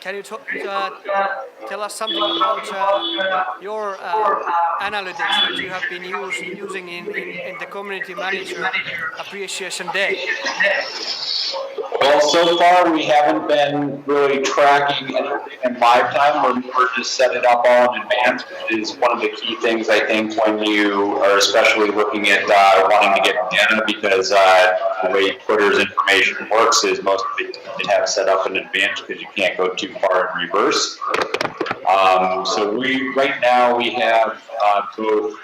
Can you tell us something about your analytics that you have been using in the Community Manager Appreciation Day? Well, so far we haven't been really tracking anything in live time. We're just set it up all in advance, which is one of the key things I think when you are especially looking at wanting to get data, because the way Twitter's information works is most of it you have set up in advance because you can't go too far in reverse. So right now we have both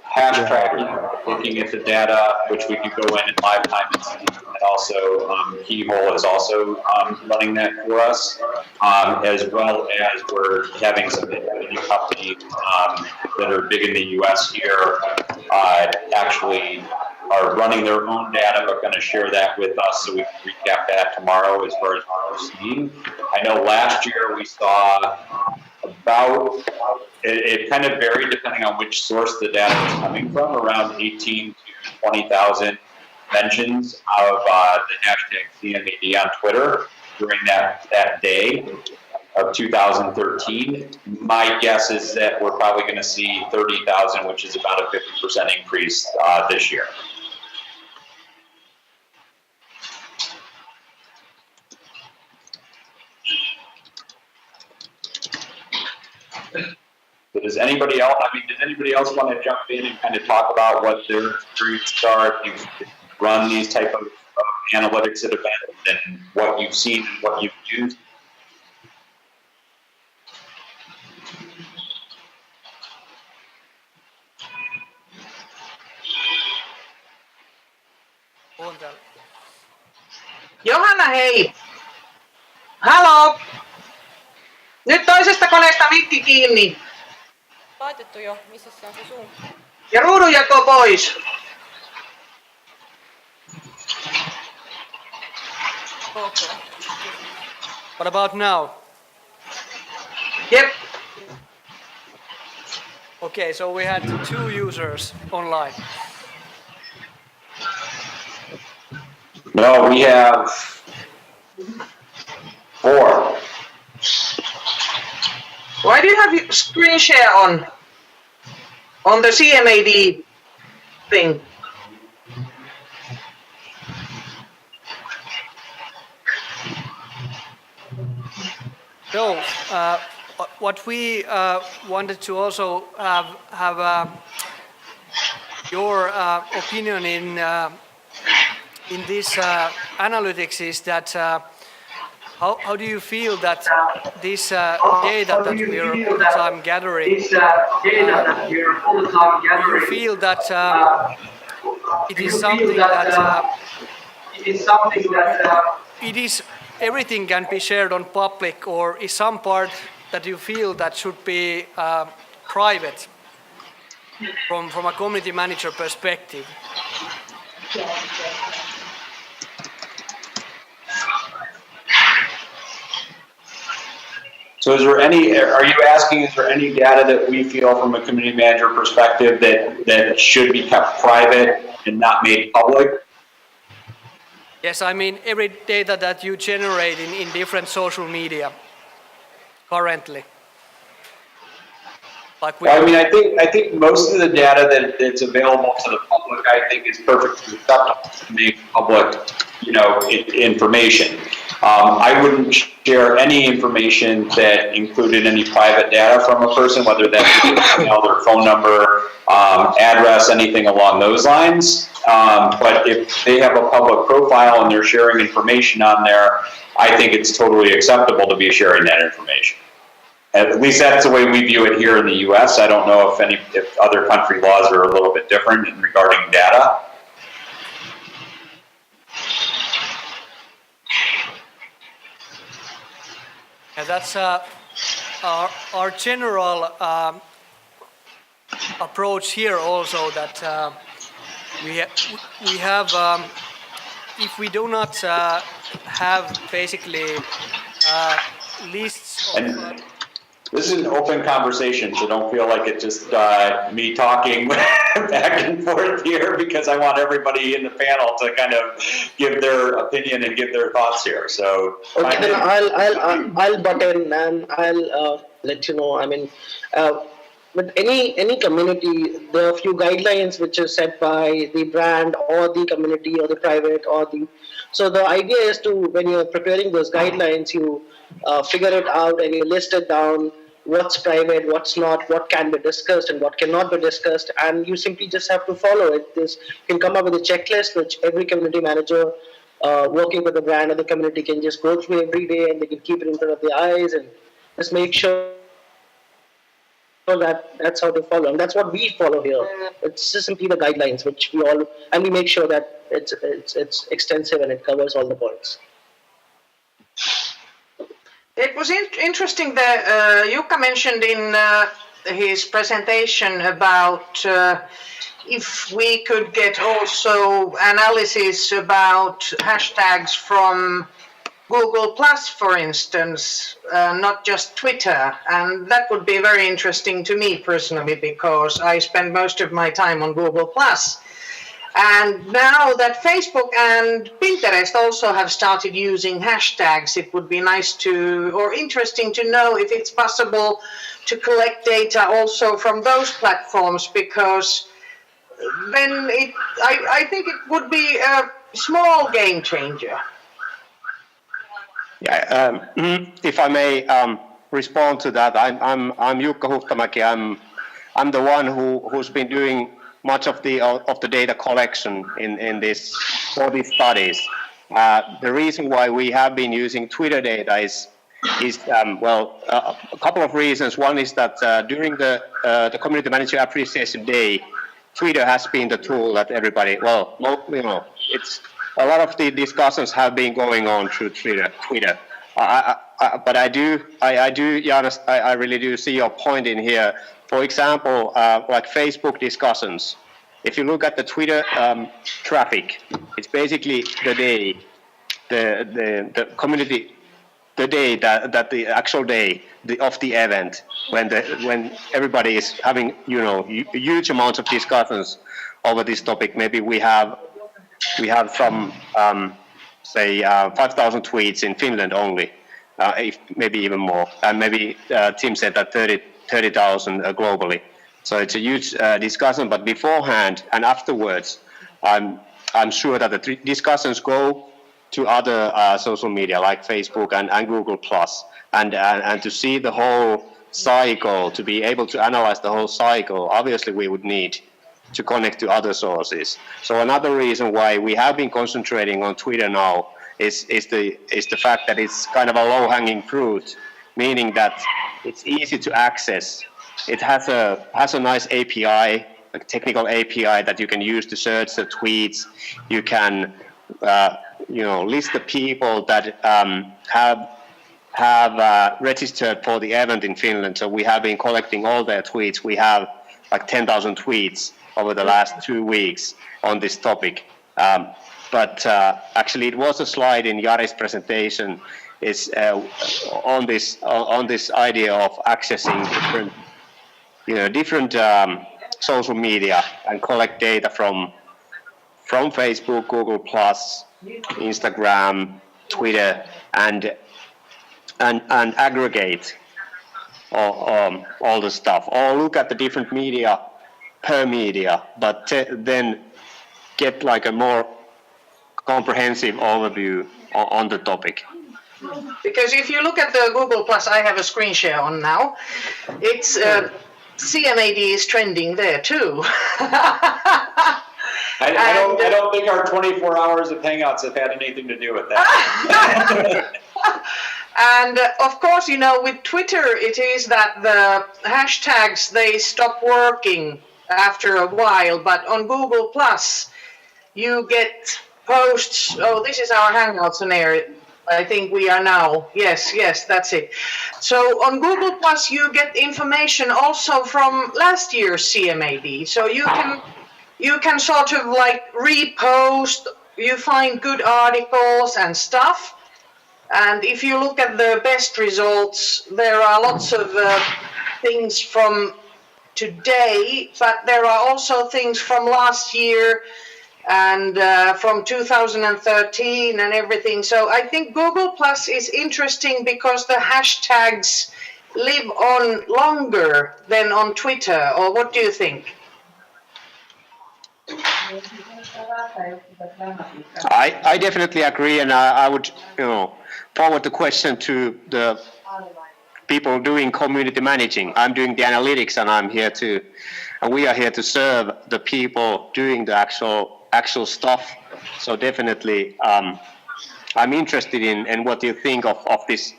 hash tracking, looking at the data, which we can go in live time and see, and also Keyhole is also running that for us, as well as we're having some new companies that are big in the US here actually are running their own data, but going to share that with us, so we can recap that tomorrow as far as what we're seeing. I know last year we saw about, it kind of varied depending on which source the data was coming from, around 18 to 20,000 mentions of the hashtag CMAD on Twitter during that day of 2013. My guess is that we're probably going to see 30,000, which is about a 50% increase this year. So does anybody else want to jump in and kind of talk about what their experiences are if you run these type of analytics at events and what you've seen and what you've used? Johanna, hei! Halo! Nyt toisesta koneesta mikki kiinni. Laitettu jo, missä se on se sun? Ja ruudunjako pois. Okay. What about now? Yep. Okay, so we had 2 users online. No, we have 4. Why do you have screen share on the CMAD thing? So, what we wanted to also have your opinion in this analytics is that how do you feel that this data that we are all the time gathering, do you feel that it is something that it is everything can be shared on public, or is some part that you feel that should be private from a community manager perspective? So are you asking, is there any data that we feel from a community manager perspective that should be kept private and not made public? Yes, I mean every data that you generate in different social media currently. I think most of the data that's available to the public, I think, is perfectly acceptable to make public, information. I wouldn't share any information that included any private data from a person, whether that be their phone number, address, anything along those lines. But if they have a public profile and they're sharing information on there, I think it's totally acceptable to be sharing that information. At least that's the way we view it here in the U.S. I don't know if other country laws are a little bit different regarding data. And that's our general approach here also, that we have if we do not have basically lists of this is an open conversation, so don't feel like it's just me talking back and forth here, because I want everybody in the panel to kind of give their opinion and give their thoughts here. So okay, then I'll butt in and I'll let you know. I mean, with any community, there are a few guidelines which are set by the brand or the community or the private or the. So the idea is to, when you're preparing those guidelines, you figure it out and you list it down. What's private, what's not, what can be discussed and what cannot be discussed, and you simply just have to follow it. You can come up with a checklist which every community manager working with the brand or the community can just go through every day, and they can keep it in front of their eyes and just make sure that's how they follow, and that's what we follow here. It's just simply the guidelines which we all, and we make sure that it's extensive and it covers all the points. It was interesting that Jukka mentioned in his presentation about if we could get also analysis about hashtags from Google Plus, for instance, not just Twitter. And that would be very interesting to me personally, because I spend most of my time on Google Plus. And now that Facebook and Pinterest also have started using hashtags, it would be nice to, or interesting to know if it's possible to collect data also from those platforms, because then I think it would be a small game changer. Yeah, if I may respond to that, I'm Jukka Huhtamäki. I'm the one who's been doing much of the data collection in this for these studies. The reason why we have been using Twitter data is a couple of reasons. One is that during the Community Manager Appreciation Day, Twitter has been the tool that everybody, it's a lot of the discussions have been going on through Twitter. But I really do see your point in here. For example, like Facebook discussions. If you look at the Twitter traffic, it's basically the day, the community, the day that the actual day of the event when everybody is having huge amounts of discussions over this topic. Maybe we have some say 5,000 tweets in Finland only, if maybe even more, and maybe Tim said that 30,000 globally. So it's a huge discussion, but beforehand and afterwards, I'm sure that the discussions go to other social media like Facebook and Google Plus, and to see the whole cycle, to be able to analyze the whole cycle, obviously we would need to connect to other sources. So another reason why we have been concentrating on Twitter now is the fact that it's kind of a low-hanging fruit, meaning that it's easy to access. It has a nice API, a technical API that you can use to search the tweets. You can list the people that have registered for the event in Finland. So we have been collecting all their tweets. We have like 10,000 tweets over the last 2 weeks on this topic. But actually, it was a slide in Jari's presentation. Is on this idea of accessing different social media and collect data from Facebook, Google Plus, Instagram, Twitter, and aggregate all the stuff, or look at the different media per media, but then get like a more comprehensive overview on the topic. Because if you look at the Google Plus, I have a screen share on now. It's CMAD is trending there too. I don't think our 24 hours of Hangouts have had anything to do with that. And of course, with Twitter, it is that the hashtags, they stop working after a while. But on Google Plus, you get posts. Oh, this is our Hangout scenario. I think we are now. Yes, that's it. So on Google Plus, you get information also from last year's CMAD. So you can sort of like repost. You find good articles and stuff. And if you look at the best results, there are lots of things from today, but there are also things from last year and from 2013 and everything. So I think Google Plus is interesting because the hashtags live on longer than on Twitter, or what do you think? I definitely agree, and I would forward the question to the people doing community managing. I'm doing the analytics, and we are here to serve the people doing the actual stuff. So definitely, I'm interested in what you think of this.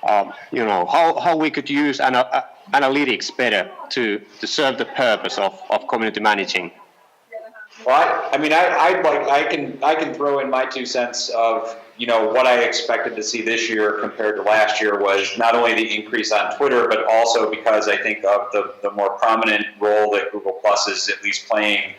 How we could use analytics better to serve the purpose of community managing. Well, I can throw in my 2 cents of, what I expected to see this year compared to last year was not only the increase on Twitter, but also because I think of the more prominent role that Google Plus is at least playing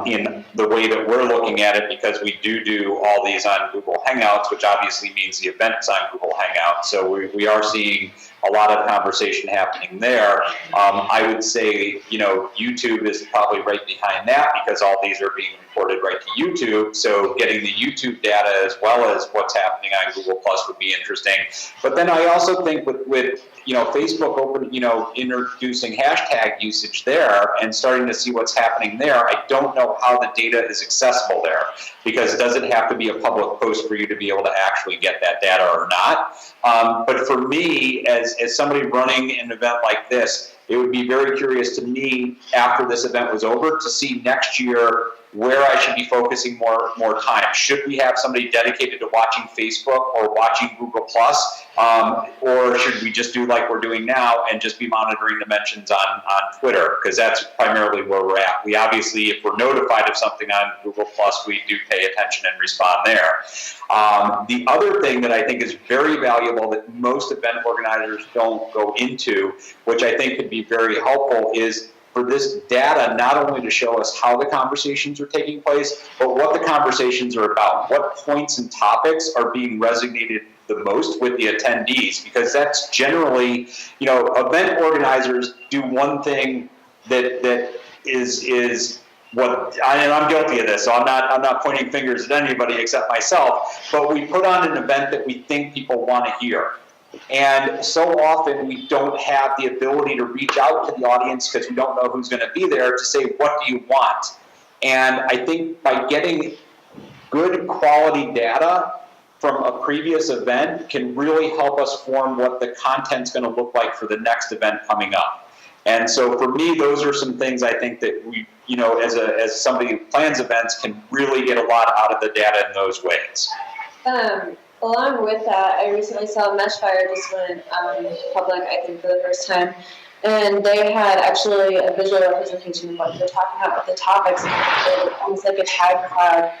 in the way that we're looking at it, because we do all these on Google Hangouts, which obviously means the event's on Google Hangouts. So we are seeing a lot of conversation happening there. I would say, YouTube is probably right behind that because all these are being reported right to YouTube. So getting the YouTube data as well as what's happening on Google Plus would be interesting. But then I also think with Facebook introducing hashtag usage there and starting to see what's happening there, I don't know how the data is accessible there, because does it have to be a public post for you to be able to actually get that data or not? But for me, as somebody running an event like this, it would be very curious to me after this event was over to see next year where I should be focusing more time. Should we have somebody dedicated to watching Facebook or watching Google Plus, or should we just do like we're doing now and just be monitoring the mentions on Twitter? Because that's primarily where we're at. We obviously, if we're notified of something on Google Plus, we do pay attention and respond there. The other thing that I think is very valuable that most event organizers don't go into, which I think could be very helpful, is for this data not only to show us how the conversations are taking place, but what the conversations are about, what points and topics are being resonated the most with the attendees, because that's generally, event organizers do one thing that is what, and I'm guilty of this, so I'm not pointing fingers at anybody except myself, but we put on an event that we think people want to hear. And so often we don't have the ability to reach out to the audience because we don't know who's going to be there to say, what do you want? And I think by getting good quality data from a previous event can really help us form what the content's going to look like for the next event coming up. And so for me, those are some things I think that we, as somebody who plans events, can really get a lot out of the data in those ways. Along with that, I recently saw Meshfire just went public, I think, for the first time, and they had actually a visual representation of what they're talking about, what the topics are, almost like a tag cloud.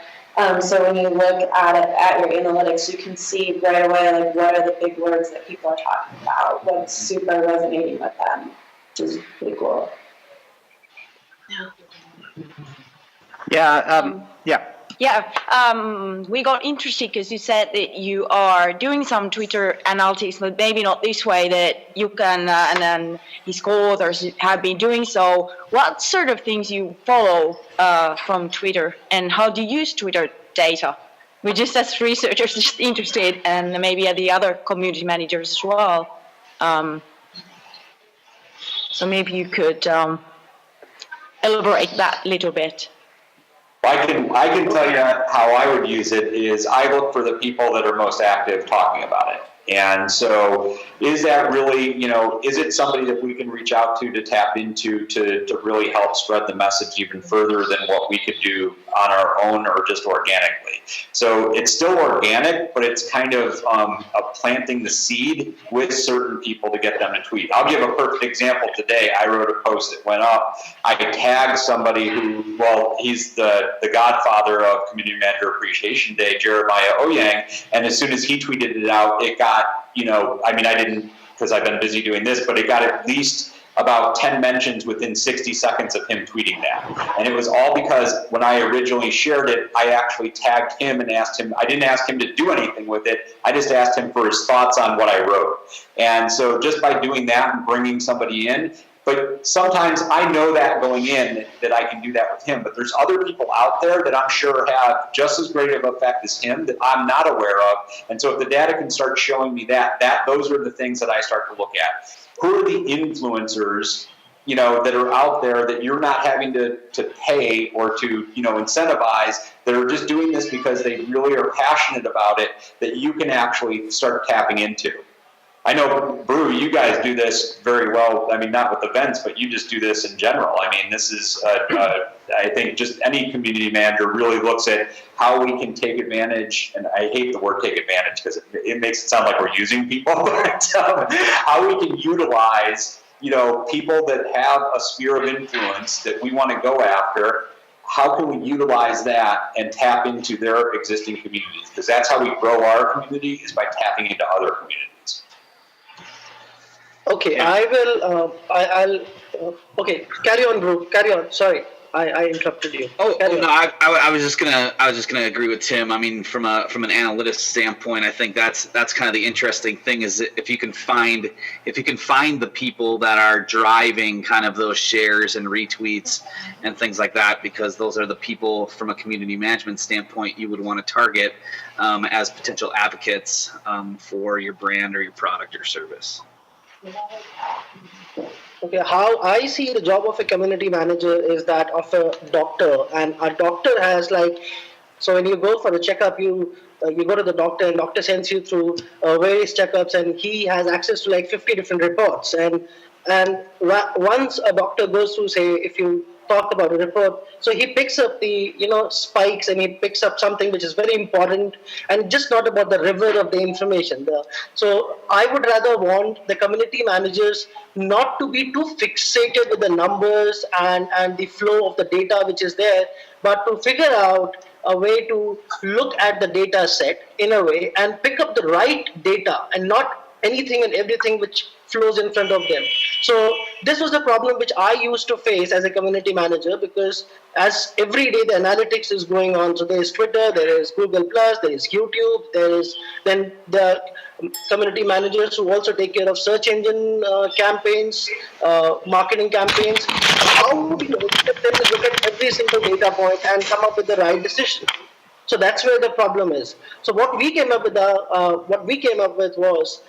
So when you look at it at your analytics, you can see right away like what are the big words that people are talking about, what's super resonating with them, which is pretty cool. We got interested because you said that you are doing some Twitter analytics, but maybe not this way that you can, and then his co-authors have been doing so. What sort of things you follow from Twitter, and how do you use Twitter data? We're just as researchers just interested, and maybe the other community managers as well. So maybe you could elaborate that a little bit. I can tell you how I would use it is I look for the people that are most active talking about it. And so is that really, is it somebody that we can reach out to tap into to really help spread the message even further than what we could do on our own or just organically? So it's still organic, but it's kind of planting the seed with certain people to get them to tweet. I'll give a perfect example today. I wrote a post that went up. I tagged somebody who, he's the godfather of Community Manager Appreciation Day, Jeremiah Oyang, and as soon as he tweeted it out, it got, I didn't, because I've been busy doing this, but it got at least about 10 mentions within 60 seconds of him tweeting that. And it was all because when I originally shared it, I actually tagged him and asked him, I didn't ask him to do anything with it, I just asked him for his thoughts on what I wrote. And so just by doing that and bringing somebody in, but sometimes I know that going in that I can do that with him, but there's other people out there that I'm sure have just as great of an effect as him that I'm not aware of. And so if the data can start showing me that those are the things that I start to look at. Who are the influencers, that are out there that you're not having to pay or to, incentivize, that are just doing this because they really are passionate about it, that you can actually start tapping into. I know, Brew, you guys do this very well. I mean, not with events, but you just do this in general. I mean, this is, I think just any community manager really looks at how we can take advantage, and I hate the word take advantage because it makes it sound like we're using people, but how we can utilize, people that have a sphere of influence that we want to go after. How can we utilize that and tap into their existing communities? Because that's how we grow our community, is by tapping into other communities. Okay, okay, carry on, bro. Carry on. Sorry, I interrupted you. I was just gonna agree with Tim. I mean, from an analytics standpoint, I think that's kind of the interesting thing, is that if you can find the people that are driving kind of those shares and retweets and things like that, because those are the people from a community management standpoint you would want to target as potential advocates for your brand or your product or service. Okay, how I see the job of a community manager is that of a doctor, and a doctor has so when you go for a checkup, you go to the doctor, and doctor sends you through various checkups, and he has access to 50 different reports, and once a doctor goes through, say, if you talked about a report, so he picks up the spikes, and he picks up something which is very important, and just not about the river of the information. So I would rather want the community managers not to be too fixated with the numbers and the flow of the data which is there, but to figure out a way to look at the data set in a way and pick up the right data and not anything and everything which flows in front of them. So this was the problem which I used to face as a community manager, because as every day the analytics is going on. So there is Twitter, there is Google+, there is YouTube, there is then the community managers who also take care of search engine campaigns, marketing campaigns. How do you expect them to look at every single data point and come up with the right decision? So that's where the problem is. So what we came up with was,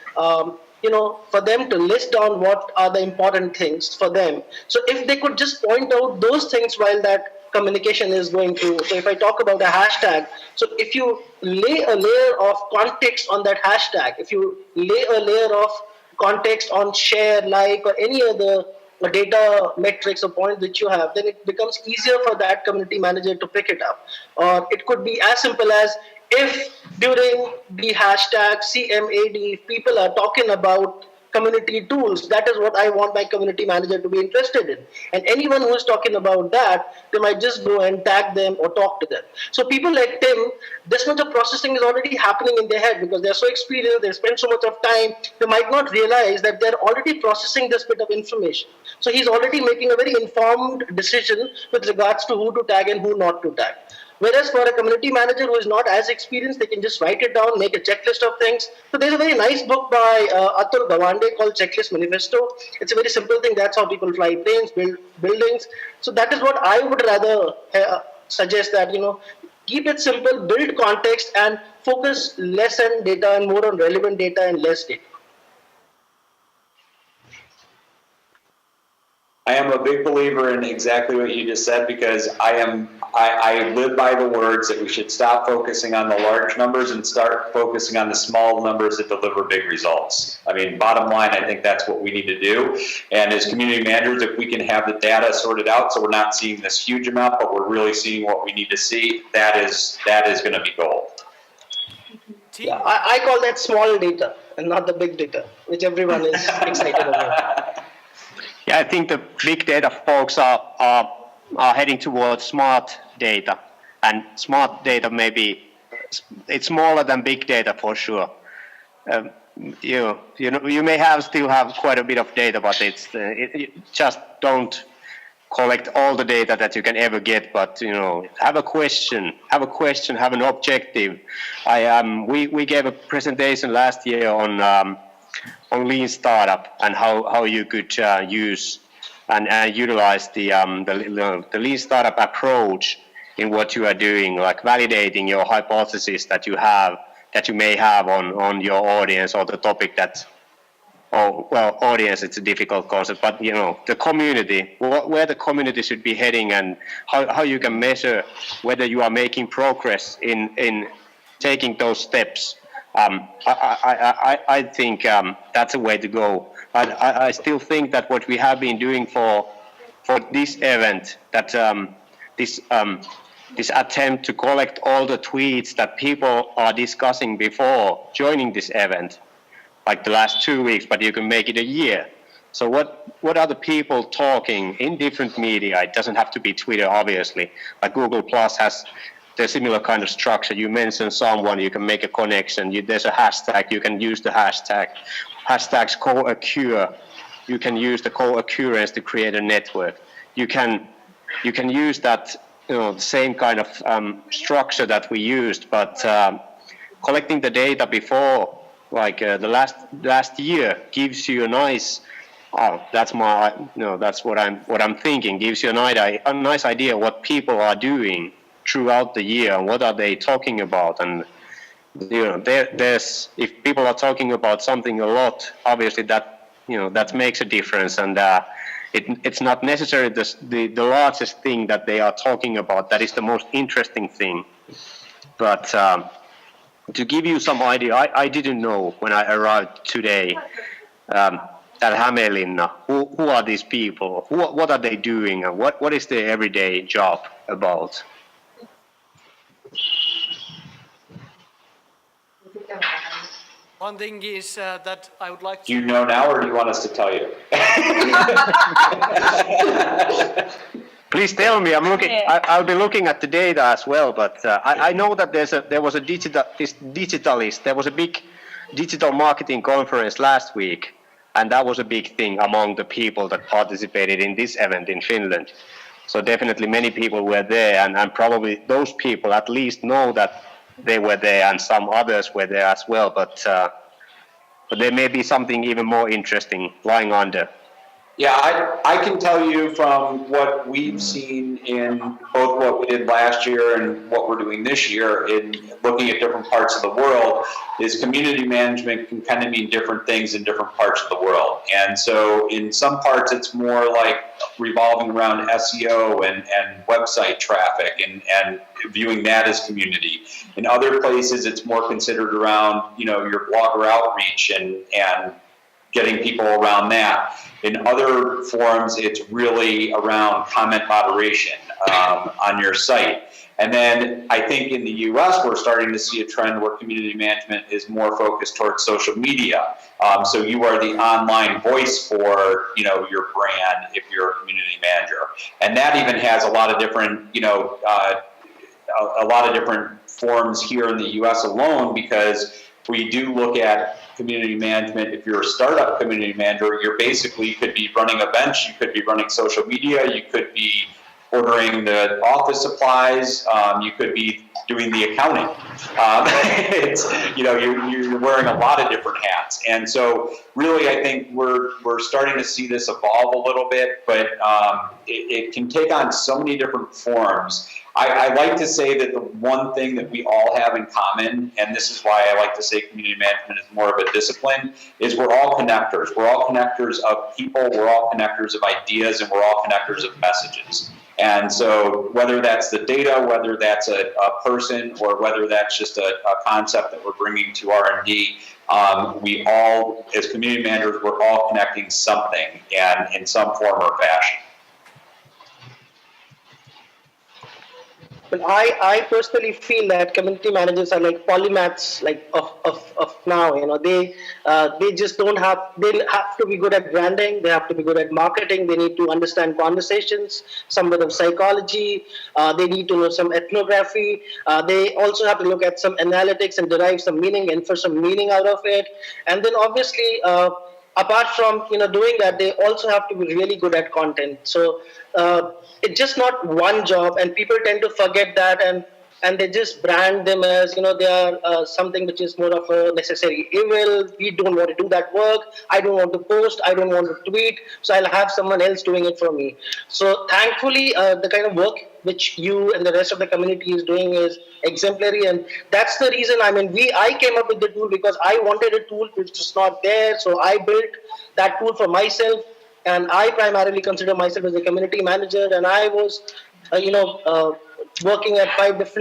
for them to list down what are the important things for them. So if they could just point out those things while that communication is going through. So if I talk about a hashtag, so if you lay a layer of context on that hashtag, if you lay a layer of context on share, like, or any other data metrics or points that you have, then it becomes easier for that community manager to pick it up. Or it could be as simple as, if during the hashtag CMAD people are talking about community tools, that is what I want my community manager to be interested in. And anyone who is talking about that, they might just go and tag them or talk to them. So people like Tim, this much of processing is already happening in their head because they're so experienced, they spend so much of time, they might not realize that they're already processing this bit of information. So he's already making a very informed decision with regards to who to tag and who not to tag. Whereas for a community manager who is not as experienced, they can just write it down, make a checklist of things. So there's a very nice book by Atul Gawande called Checklist Manifesto. It's a very simple thing. That's how people fly planes, build buildings. So that is what I would rather suggest, that, keep it simple, build context, and focus less on data and more on relevant data and less data. I am a big believer in exactly what you just said, because I live by the words that we should stop focusing on the large numbers and start focusing on the small numbers that deliver big results. I mean, bottom line, I think that's what we need to do. And as community managers, if we can have the data sorted out so we're not seeing this huge amount, but we're really seeing what we need to see, that is going to be gold. Yeah, I call that small data and not the big data, which everyone is excited about. Yeah, I think the big data folks are heading towards smart data, and smart data maybe it's smaller than big data for sure. you may still have quite a bit of data, but it just don't collect all the data that you can ever get. But have a question, have an objective. We gave a presentation last year on lean startup and how you could use and utilize the lean startup approach in what you are doing, like validating your hypothesis that you may have on your audience or the topic audience, it's a difficult concept, but the community, where the community should be heading, and how you can measure whether you are making progress in taking those steps. I think that's a way to go. But I still think that what we have been doing for this event, that this attempt to collect all the tweets that people are discussing before joining this event, like the last 2 weeks, but you can make it a year. So what are the people talking in different media? It doesn't have to be Twitter, obviously. Like Google Plus has the similar kind of structure. You mention someone, you can make a connection. There's a hashtag, you can use the hashtag. Hashtags co-occur. You can use the co-occurrence to create a network. You can use that, the same kind of structure that we used, but collecting the data before, like the last year, gives you a nice. That's what I'm thinking. Gives you a nice idea what people are doing throughout the year and what are they talking about. And there's if people are talking about something a lot, obviously that makes a difference. And it's not necessarily the largest thing that they are talking about that is the most interesting thing. But to give you some idea, I didn't know when I arrived today at Hämeenlinna, who are these people? What are they doing? And what is their everyday job about? One thing is that I would like to... Do you know now, or do you want us to tell you? Please tell me. I'm looking. I'll be looking at the data as well. But I know that there was a digitalist. There was a big digital marketing conference last week, and that was a big thing among the people that participated in this event in Finland. So definitely many people were there, and probably those people at least know that they were there, and some others were there as well. But there may be something even more interesting lying under. Yeah, I can tell you from what we've seen in both what we did last year and what we're doing this year in looking at different parts of the world is community management can kind of mean different things in different parts of the world. And so in some parts it's more like revolving around SEO and website traffic and viewing that as community. In other places it's more considered around, your blogger outreach and getting people around that. In other forums, it's really around comment moderation on your site. And then I think in the US, we're starting to see a trend where community management is more focused towards social media. So you are the online voice for, your brand if you're a community manager. And that even has a lot of different, a lot of different forms here in the US alone, because we do look at community management. If you're a startup community manager, you're basically could be running a bench, you could be running social media, you could be ordering the office supplies, you could be doing the accounting. You're wearing a lot of different hats. And so really, I think we're starting to see this evolve a little bit, but it can take on so many different forms. I like to say that the one thing that we all have in common, and this is why I like to say community management is more of a discipline, is we're all connectors. We're all connectors of people, we're all connectors of ideas, and we're all connectors of messages. And so whether that's the data, whether that's a person, or whether that's just a concept that we're bringing to R&D, we all, as community managers, we're all connecting something and in some form or fashion. But I personally feel that community managers are like polymaths, like of now. They just don't have. They have to be good at branding. They have to be good at marketing. They need to understand conversations, some bit of psychology. They need to know some ethnography. They also have to look at some analytics and derive some meaning, infer some meaning out of it. And then obviously, apart from doing that, they also have to be really good at content. So it's just not one job, and people tend to forget that, and they just brand them as they are something which is more of a necessary evil. We don't want to do that work. I don't want to post. I don't want to tweet. So I'll have someone else doing it for me. So thankfully, the kind of work which you and the rest of the community is doing is exemplary, and that's the reason. I came up with the tool because I wanted a tool which was not there. So I built that tool for myself. And I primarily consider myself as a community manager, and I was, working at with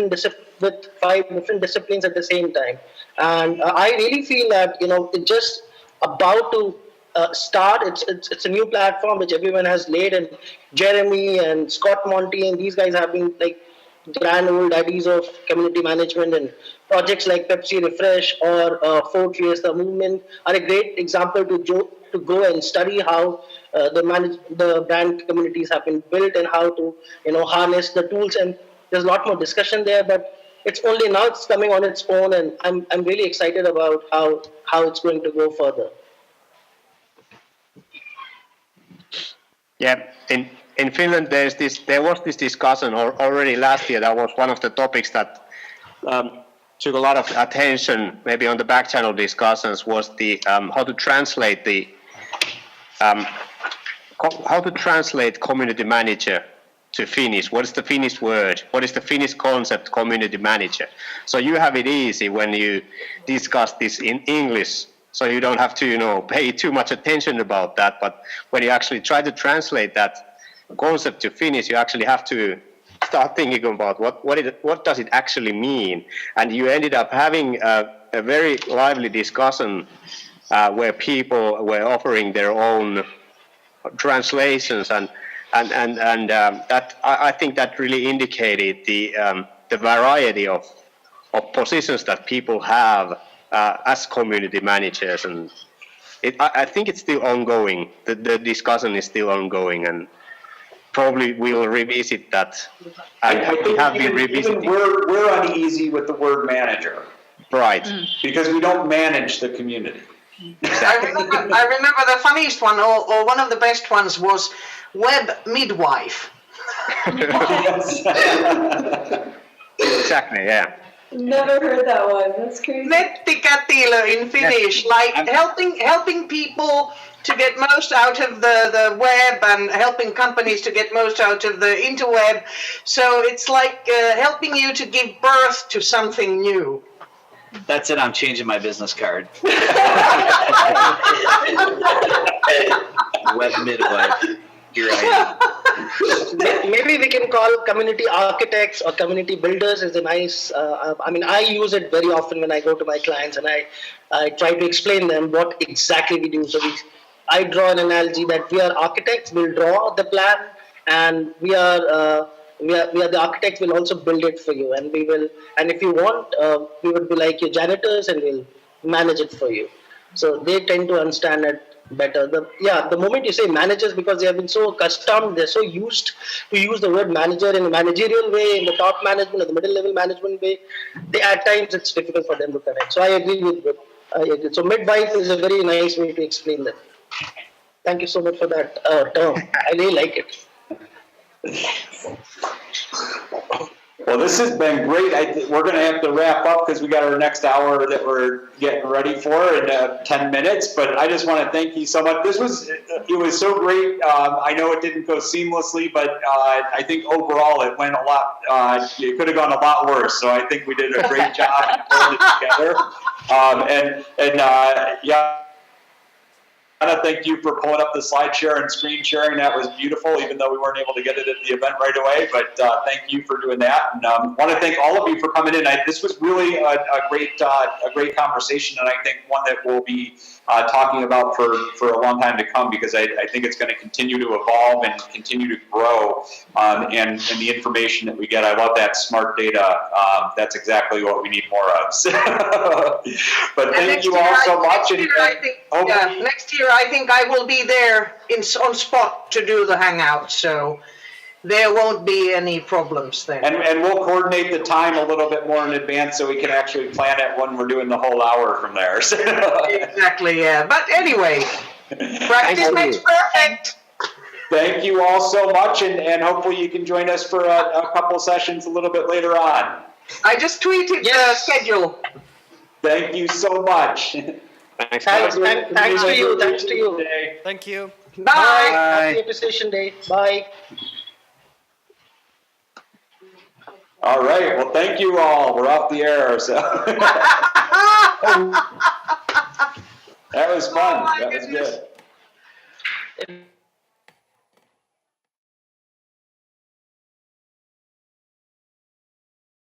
5 different disciplines at the same time. And I really feel that it's just about to start. It's a new platform which everyone has laid, and Jeremy and Scott Monty and these guys have been like grand old daddies of community management, and projects like Pepsi Refresh or Fort Fiesta Movement are a great example to go and study how the brand communities have been built and how to harness the tools. And there's a lot more discussion there, but it's only now it's coming on its own, and I'm really excited about how it's going to go further. Yeah, in Finland there was this discussion already last year. That was one of the topics that took a lot of attention, maybe on the back channel discussions, was the how to translate community manager to Finnish. What is the Finnish word? What is the Finnish concept community manager? So you have it easy when you discuss this in English, so you don't have to pay too much attention about that. But when you actually try to translate that concept to Finnish, you actually have to start thinking about what does it actually mean. And you ended up having a very lively discussion where people were offering their own translations, and that I think that really indicated the variety of positions that people have as community managers, and I think it's still ongoing. The discussion is still ongoing, and probably we'll revisit that. I think we have been revisiting. We're uneasy with the word manager, right? Because we don't manage the community. I remember the funniest one, or one of the best ones, was web midwife. Exactly, yeah. Never heard that one. That's crazy. Nettikätilö in Finnish, like helping people to get most out of the web, and helping companies to get most out of the interweb. So it's like helping you to give birth to something new. That's it. I'm changing my business card. Web midwife. You're right. Maybe we can call community architects or community builders is a nice. I use it very often when I go to my clients, and I try to explain them what exactly we do. So I draw an analogy that we are architects. We'll draw the plan, and we are the architects. Will also build it for you, and we will. And if you want, we would be like your janitors, and we'll manage it for you. So they tend to understand it better. The moment you say managers, because they have been so accustomed, they're so used to use the word manager in a managerial way, in the top management or the middle level management way, at times it's difficult for them to connect. So I agree with it. So midwife is a very nice way to explain that. Thank you so much for that term. I really like it. Well, this has been great. We're going to have to wrap up because we got our next hour that we're getting ready for in 10 minutes. But I just want to thank you so much. It was so great. I know it didn't go seamlessly, but I think overall it went a lot. It could have gone a lot worse. So I think we did a great job putting it together. Yeah. thank you for pulling up the slide share and screen sharing. That was beautiful, even though we weren't able to get it at the event right away. But thank you for doing that. And want to thank all of you for coming in. This was really a great conversation, and I think one that we'll be talking about for a long time to come, because I think it's going to continue to evolve and continue to grow. And the information that we get, I love that smart data. That's exactly what we need more of. But thank you all so much. Next year, I think I will be there on spot to do the hangout, so there won't be any problems there. And we'll coordinate the time a little bit more in advance so we can actually plan it when we're doing the whole hour from there. Exactly, yeah. But anyway, practice makes perfect. Thank you all so much, and hopefully you can join us for a couple sessions a little bit later on. I just tweeted the schedule. Thank you so much. Thanks to you. Thank you. Bye. Happy Appreciation Day. Bye. All right. Well, thank you all. We're off the air. So that was fun. That was good.